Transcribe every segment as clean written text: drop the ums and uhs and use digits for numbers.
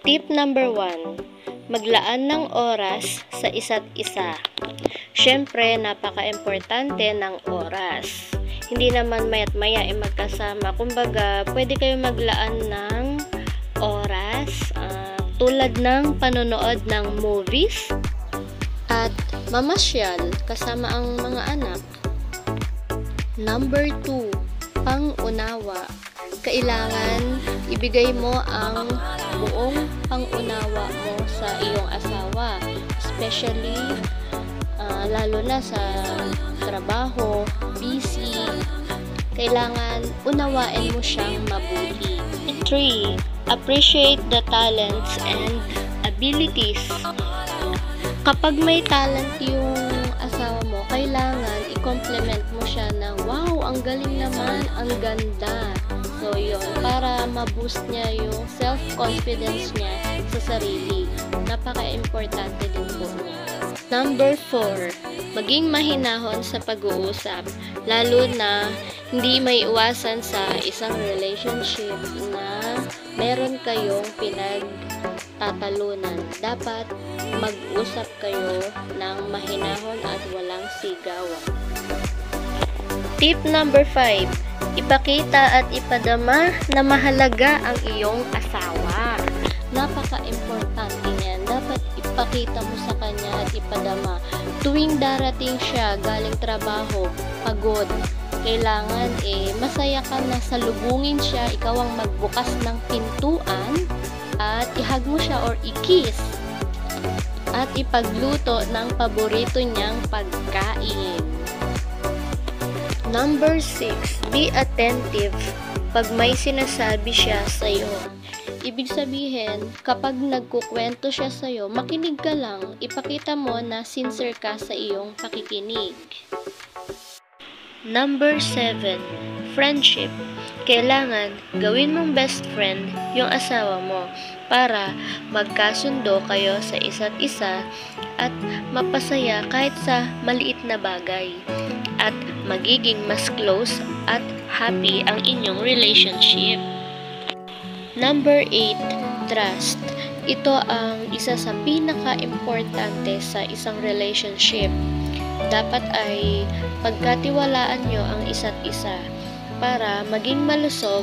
Tip number 1, maglaan ng oras sa isa't isa. Siyempre, napaka-importante ng oras. Hindi naman maya't maya magkasama. Kumbaga, pwede kayo maglaan ng oras tulad ng panonood ng movies at mamasyal kasama ang mga anak. Number 2, pang-unawa. Kailangan ibigay mo ang buong pang-unawa mo sa iyong asawa, especially lalo na sa trabaho, busy. Kailangan unawain mo siyang mabuti. 3, appreciate the talents and abilities. Kapag may talent yung asawa mo, kailangan i-compliment mo siya na, wow, ang galing naman, ang ganda. So, yun, para ma-boost niya yung self-confidence niya sa sarili. Napaka-importante din po niya. Number 4, maging mahinahon sa pag-uusap. Lalo na hindi may iwasan sa isang relationship na meron kayong pinagtatalunan. Dapat mag-usap kayo ng mahinahon at walang sigawan. Tip number 5, ipakita at ipadama na mahalaga ang iyong asawa. Napaka-importante niyan. Dapat ipakita mo sa kanya at ipadama. Tuwing darating siya galing trabaho, pagod, kailangan masaya ka na salubungin siya. Ikaw ang magbukas ng pintuan at ihag mo siya or i-kiss at ipagluto ng paborito niyang pagkain. Number 6, be attentive pag may sinasabi siya sa'yo. Ibig sabihin, kapag nagkukwento siya sa'yo, makinig ka lang, ipakita mo na sincere ka sa iyong pakikinig. Number 7, friendship. Kailangan gawin mong best friend yung asawa mo para magkasundo kayo sa isa't isa at mapasaya kahit sa maliit na bagay. At magiging mas close at happy ang inyong relationship. Number 8, trust. Ito ang isa sa pinaka-importante sa isang relationship. Dapat ay pagkatiwalaan nyo ang isa't isa para maging malusog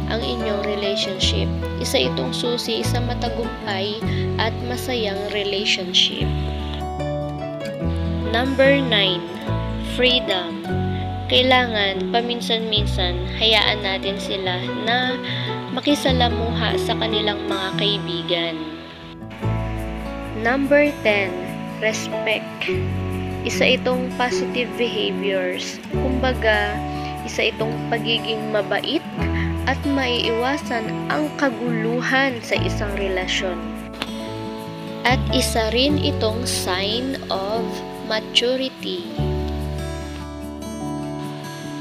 ang inyong relationship. Isa itong susi sa matagumpay at masayang relationship. Number 9, freedom. Kailangan paminsan-minsan hayaan natin sila na makisalamuha sa kanilang mga kaibigan. Number 10, respect. Isa itong positive behaviors. Kumbaga, isa itong pagiging mabait at maiiwasan ang kaguluhan sa isang relasyon. At isa rin itong sign of maturity.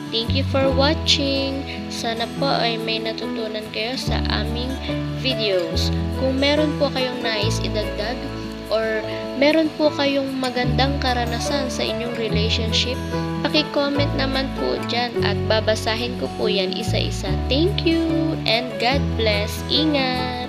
Thank you for watching. Sana po ay may natutunan kayo sa aming videos. Kung meron po kayong nais idagdag or meron po kayong magandang karanasan sa inyong relationship, paki-comment naman po dyan at babasahin ko po yan isa-isa. Thank you and God bless. Ingat!